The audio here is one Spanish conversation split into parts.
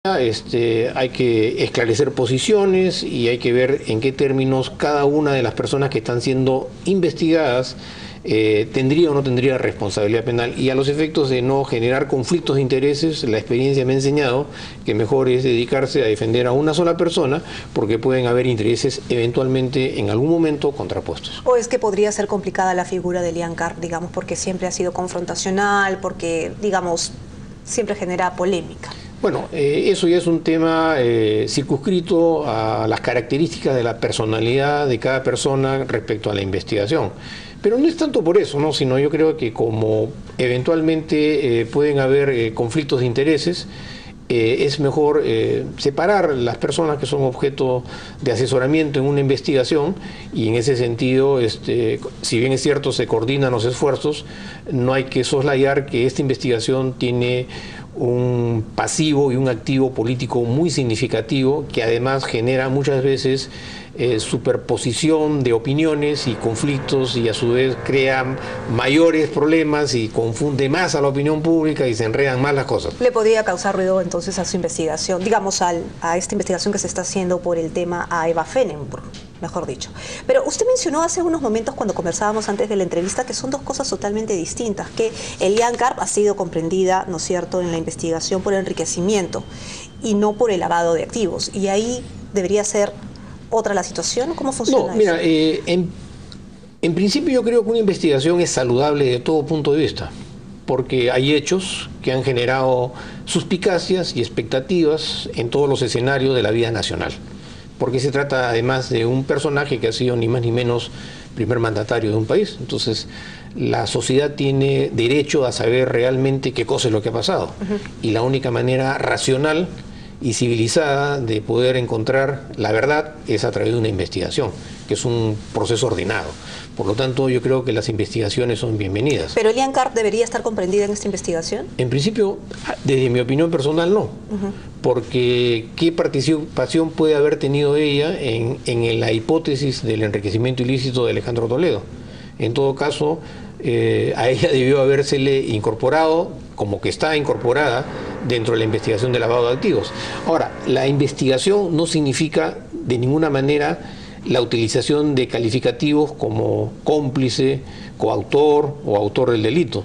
Hay que esclarecer posiciones y hay que ver en qué términos cada una de las personas que están siendo investigadas tendría o no tendría responsabilidad penal. Y a los efectos de no generar conflictos de intereses, la experiencia me ha enseñado que mejor es dedicarse a defender a una sola persona, porque pueden haber intereses eventualmente en algún momento contrapuestos. ¿O es que podría ser complicada la figura de Elian Karp, digamos, porque siempre ha sido confrontacional, porque, digamos, siempre genera polémica? Bueno, eso ya es un tema circunscrito a las características de la personalidad de cada persona respecto a la investigación. Pero no es tanto por eso, ¿no? Sino yo creo que como eventualmente pueden haber conflictos de intereses, es mejor separar las personas que son objeto de asesoramiento en una investigación, y en ese sentido, si bien es cierto se coordinan los esfuerzos, no hay que soslayar que esta investigación tiene un pasivo y un activo político muy significativo, que además genera muchas veces superposición de opiniones y conflictos, y a su vez crea mayores problemas y confunde más a la opinión pública y se enredan más las cosas. ¿Le podría causar ruido entonces a su investigación, digamos a esta investigación que se está haciendo por el tema a Eva Fenenburg, mejor dicho? Pero usted mencionó hace unos momentos, cuando conversábamos antes de la entrevista, que son dos cosas totalmente distintas, que Elian Karp ha sido comprendida, ¿no es cierto?, en la investigación por enriquecimiento y no por el lavado de activos, y ahí debería ser otra la situación. ¿Cómo funciona eso? No, mira, en principio yo creo que una investigación es saludable de todo punto de vista, porque hay hechos que han generado suspicacias y expectativas en todos los escenarios de la vida nacional, porque se trata además de un personaje que ha sido ni más ni menos primer mandatario de un país. Entonces la sociedad tiene derecho a saber realmente qué cosa es lo que ha pasado, y la única manera racional y civilizada de poder encontrar la verdad es a través de una investigación, que es un proceso ordenado. Por lo tanto, yo creo que las investigaciones son bienvenidas. ¿Pero Elian Karp debería estar comprendida en esta investigación? En principio, desde mi opinión personal, no. Porque ¿qué participación puede haber tenido ella en la hipótesis del enriquecimiento ilícito de Alejandro Toledo? En todo caso, a ella debió habérsele incorporado, como que está incorporada dentro de la investigación de lavado de activos. Ahora, la investigación no significa de ninguna manera la utilización de calificativos como cómplice, coautor o autor del delito.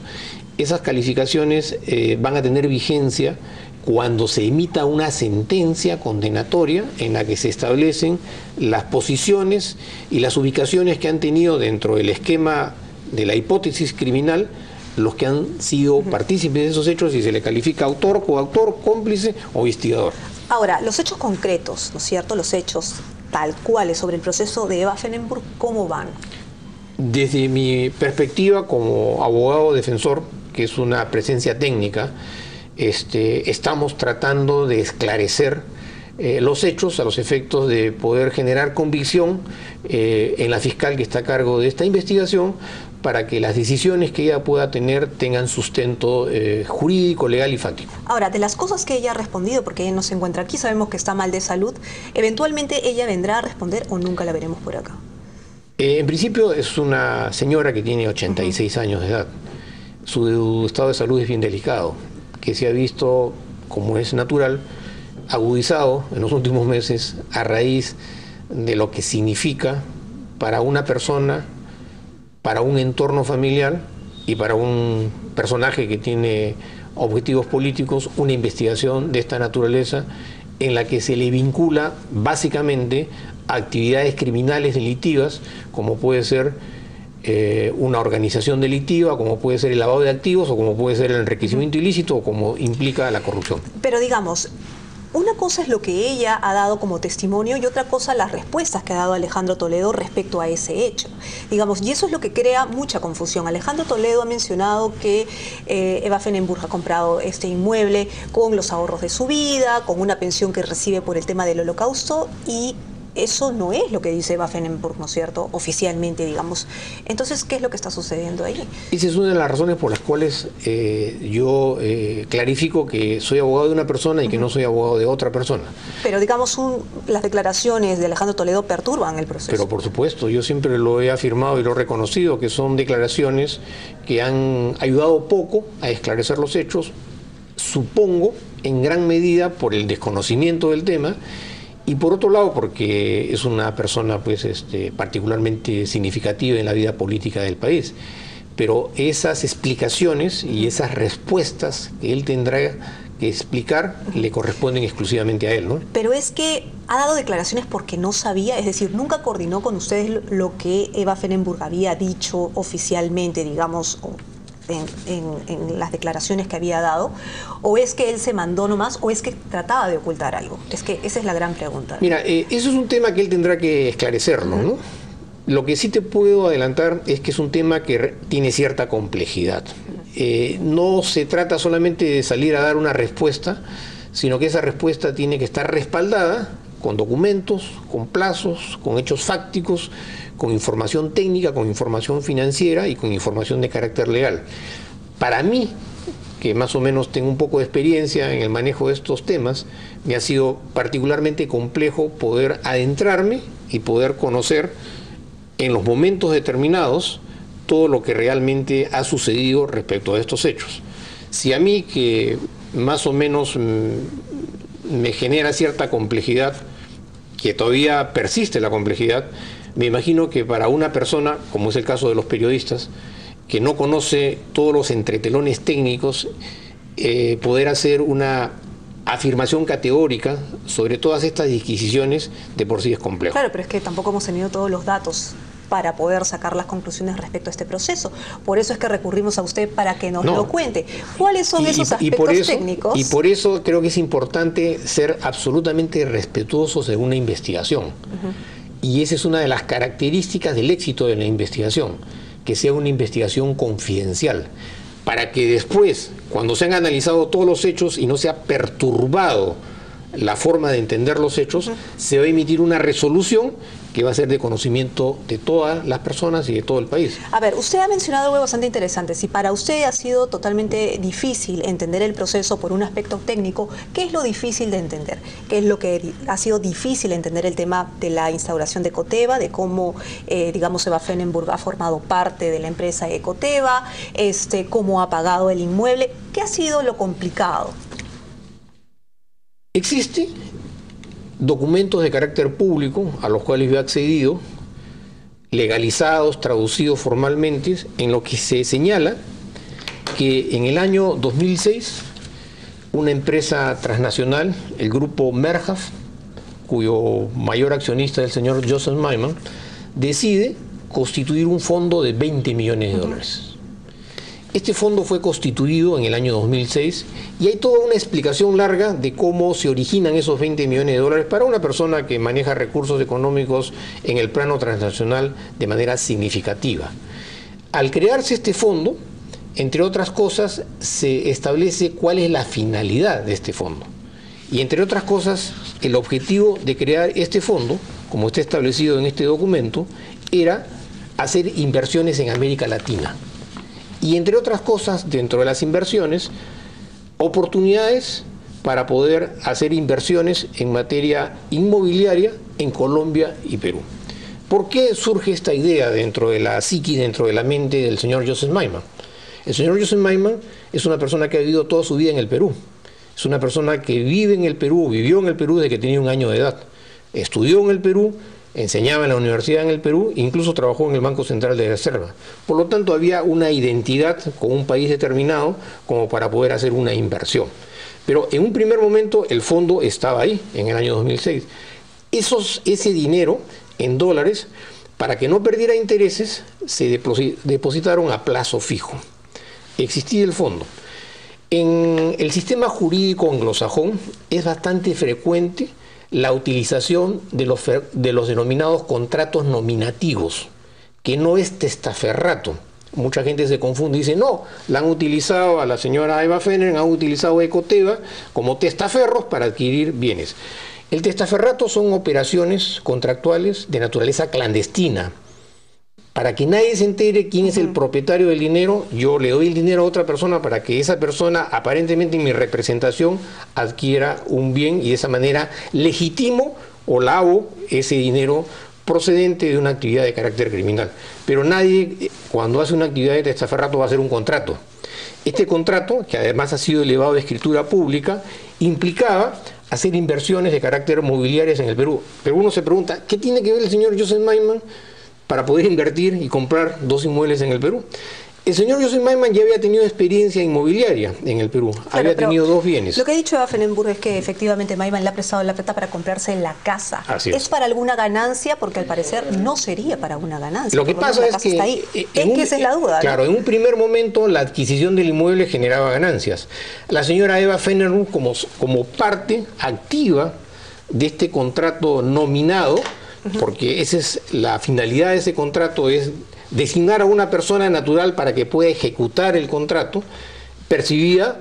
Esas calificaciones van a tener vigencia cuando se emita una sentencia condenatoria en la que se establecen las posiciones y las ubicaciones que han tenido dentro del esquema de la hipótesis criminal los que han sido partícipes de esos hechos, y se le califica autor, coautor, cómplice o instigador. Ahora, los hechos concretos, ¿no es cierto?, los hechos tal cuales sobre el proceso de Eva Fenenburg, ¿cómo van? Desde mi perspectiva como abogado defensor, que es una presencia técnica, estamos tratando de esclarecer los hechos a los efectos de poder generar convicción en la fiscal que está a cargo de esta investigación, para que las decisiones que ella pueda tener tengan sustento jurídico, legal y fáctico. Ahora, de las cosas que ella ha respondido, porque ella no se encuentra aquí, sabemos que está mal de salud, ¿eventualmente ella vendrá a responder o nunca la veremos por acá? En principio es una señora que tiene 86 años de edad. Su estado de salud es bien delicado, que se ha visto, como es natural, agudizado en los últimos meses a raíz de lo que significa para una persona, para un entorno familiar y para un personaje que tiene objetivos políticos, una investigación de esta naturaleza en la que se le vincula básicamente a actividades criminales delictivas, como puede ser una organización delictiva, como puede ser el lavado de activos, o como puede ser el enriquecimiento ilícito, o como implica la corrupción. Pero digamos, una cosa es lo que ella ha dado como testimonio y otra cosa las respuestas que ha dado Alejandro Toledo respecto a ese hecho. Digamos, y eso es lo que crea mucha confusión. Alejandro Toledo ha mencionado que Eva Fenenburg ha comprado este inmueble con los ahorros de su vida, con una pensión que recibe por el tema del Holocausto, y eso no es lo que dice Eva Fenenburg, ¿no es cierto?, oficialmente, digamos. Entonces, ¿qué es lo que está sucediendo ahí? Esa es una de las razones por las cuales yo clarifico que soy abogado de una persona y que no soy abogado de otra persona. Pero, digamos, las declaraciones de Alejandro Toledo perturban el proceso. Pero, por supuesto, yo siempre lo he afirmado y lo he reconocido, que son declaraciones que han ayudado poco a esclarecer los hechos, supongo, en gran medida por el desconocimiento del tema y por otro lado porque es una persona pues particularmente significativa en la vida política del país. Pero esas explicaciones y esas respuestas que él tendrá que explicar le corresponden exclusivamente a él, ¿no? Pero es que ha dado declaraciones porque no sabía, es decir, nunca coordinó con ustedes lo que Eva Fenenburg había dicho oficialmente, digamos, en las declaraciones que había dado, o es que él se mandó nomás, o es que trataba de ocultar algo. Es que esa es la gran pregunta. Mira, eso es un tema que él tendrá que esclarecerlo, ¿no? Lo que sí te puedo adelantar es que es un tema que tiene cierta complejidad. No se trata solamente de salir a dar una respuesta, sino que esa respuesta tiene que estar respaldada con documentos, con plazos, con hechos fácticos, con información técnica, con información financiera y con información de carácter legal. Para mí, que más o menos tengo un poco de experiencia en el manejo de estos temas, me ha sido particularmente complejo poder adentrarme y poder conocer en los momentos determinados todo lo que realmente ha sucedido respecto a estos hechos. Si a mí, que más o menos me genera cierta complejidad, que todavía persiste la complejidad, me imagino que para una persona, como es el caso de los periodistas, que no conoce todos los entretelones técnicos, poder hacer una afirmación categórica sobre todas estas disquisiciones de por sí es complejo. Claro, pero es que tampoco hemos tenido todos los datos para poder sacar las conclusiones respecto a este proceso. Por eso es que recurrimos a usted para que nos lo cuente. ¿Cuáles son esos aspectos técnicos? Y por eso creo que es importante ser absolutamente respetuosos de una investigación. Y esa es una de las características del éxito de la investigación, que sea una investigación confidencial, para que después, cuando se han analizado todos los hechos y no se ha perturbado la forma de entender los hechos, se va a emitir una resolución que va a ser de conocimiento de todas las personas y de todo el país. A ver, usted ha mencionado algo bastante interesante. Si para usted ha sido totalmente difícil entender el proceso por un aspecto técnico, ¿qué es lo difícil de entender? ¿Qué es lo que ha sido difícil entender el tema de la instauración de Ecoteva, de cómo, digamos, Eva Fenenburg ha formado parte de la empresa Ecoteva, cómo ha pagado el inmueble? ¿Qué ha sido lo complicado? Existe documentos de carácter público a los cuales yo he accedido, legalizados, traducidos formalmente, en los que se señala que en el año 2006 una empresa transnacional, el grupo Merhaf, cuyo mayor accionista es el señor Joseph Maiman, decide constituir un fondo de 20 millones de dólares. Este fondo fue constituido en el año 2006 y hay toda una explicación larga de cómo se originan esos 20 millones de dólares para una persona que maneja recursos económicos en el plano transnacional de manera significativa. Al crearse este fondo, entre otras cosas, se establece cuál es la finalidad de este fondo. Y entre otras cosas, el objetivo de crear este fondo, como está establecido en este documento, era hacer inversiones en América Latina. Y entre otras cosas, dentro de las inversiones, oportunidades para poder hacer inversiones en materia inmobiliaria en Colombia y Perú. ¿Por qué surge esta idea dentro de la psiquis, dentro de la mente del señor Joseph Maiman? El señor Joseph Maiman es una persona que ha vivido toda su vida en el Perú. Es una persona que vive en el Perú, vivió en el Perú desde que tenía 1 año de edad. Estudió en el Perú, enseñaba en la universidad en el Perú, incluso trabajó en el Banco Central de Reserva. Por lo tanto, había una identidad con un país determinado como para poder hacer una inversión. Pero en un primer momento el fondo estaba ahí, en el año 2006. Ese dinero en dólares, para que no perdiera intereses, se depositaron a plazo fijo. Existía el fondo. En el sistema jurídico anglosajón es bastante frecuente la utilización de los denominados contratos nominativos, que no es testaferrato. Mucha gente se confunde y dice, no, la han utilizado a la señora Eva Fenenburg, han utilizado Ecoteva como testaferros para adquirir bienes. El testaferrato son operaciones contractuales de naturaleza clandestina. Para que nadie se entere quién es el propietario del dinero, yo le doy el dinero a otra persona para que esa persona, aparentemente en mi representación, adquiera un bien y de esa manera legitimo o lavo ese dinero procedente de una actividad de carácter criminal. Pero nadie, cuando hace una actividad de testaferrato, va a hacer un contrato. Este contrato, que además ha sido elevado a escritura pública, implicaba hacer inversiones de carácter mobiliarias en el Perú. Pero uno se pregunta, ¿qué tiene que ver el señor Joseph Maiman para poder invertir y comprar 2 inmuebles en el Perú? El señor Joseph Maiman ya había tenido experiencia inmobiliaria en el Perú, Claro, había tenido 2 bienes. Lo que ha dicho Eva Fenenburg es que efectivamente Maiman le ha prestado la plata para comprarse la casa. Así es. ¿Es para alguna ganancia? Porque al parecer no sería para una ganancia. Lo que pasa es que, está ahí. Esa es la duda. Claro, ¿no? en un primer momento la adquisición del inmueble generaba ganancias. La señora Eva Fenenburg, como parte activa de este contrato nominado, porque esa es la finalidad de ese contrato, es designar a una persona natural para que pueda ejecutar el contrato, percibía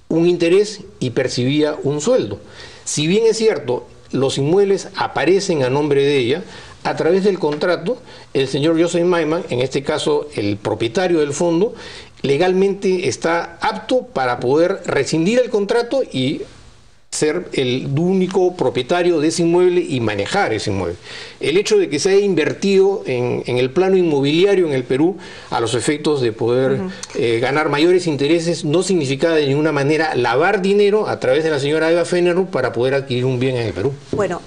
un interés y percibía un sueldo. Si bien es cierto, los inmuebles aparecen a nombre de ella, a través del contrato, el señor Joseph Maiman, en este caso el propietario del fondo, legalmente está apto para poder rescindir el contrato y ser el único propietario de ese inmueble y manejar ese inmueble. El hecho de que se haya invertido en el plano inmobiliario en el Perú a los efectos de poder ganar mayores intereses no significa de ninguna manera lavar dinero a través de la señora Eva Fenenburg para poder adquirir un bien en el Perú. Bueno,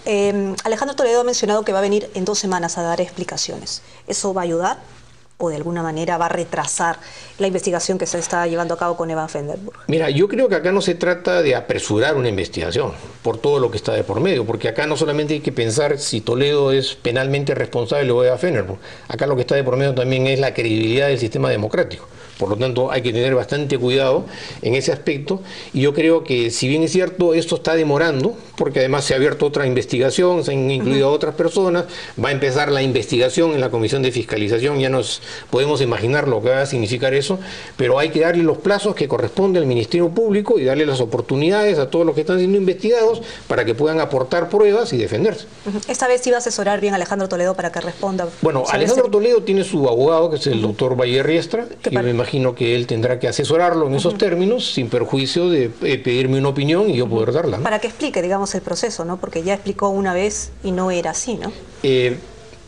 Alejandro Toledo ha mencionado que va a venir en 2 semanas a dar explicaciones. ¿Eso va a ayudar? ¿O de alguna manera va a retrasar la investigación que se está llevando a cabo con Eva Fenenburg? Mira, yo creo que acá no se trata de apresurar una investigación por todo lo que está de por medio, porque acá no solamente hay que pensar si Toledo es penalmente responsable o Eva Fenenburg. Acá lo que está de por medio también es la credibilidad del sistema democrático. Por lo tanto, hay que tener bastante cuidado en ese aspecto. Y yo creo que, si bien es cierto, esto está demorando, porque además se ha abierto otra investigación, se han incluido a otras personas, va a empezar la investigación en la Comisión de Fiscalización, ya nos podemos imaginar lo que va a significar eso, pero hay que darle los plazos que corresponde al Ministerio Público y darle las oportunidades a todos los que están siendo investigados para que puedan aportar pruebas y defenderse. Esta vez iba a asesorar bien a Alejandro Toledo para que responda. Bueno, Alejandro Toledo tiene su abogado, que es el doctor Valle Riestra, y me imagino que él tendrá que asesorarlo en esos términos, sin perjuicio de pedirme una opinión y yo poder darla, ¿no? Para que explique, digamos, el proceso, ¿no? Porque ya explicó una vez y no era así, ¿no?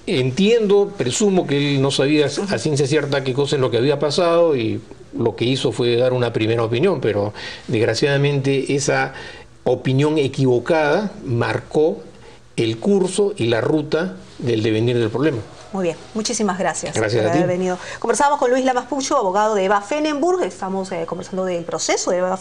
Entiendo, presumo que él no sabía a ciencia cierta qué cosa es lo que había pasado y lo que hizo fue dar una primera opinión, pero desgraciadamente esa opinión equivocada marcó el curso y la ruta del devenir del problema. Muy bien, muchísimas gracias, gracias por a ti. haber venido. Conversábamos con Luis Lamas Pucho, abogado de Eva Fenenburg. Estamos conversando del proceso de Eva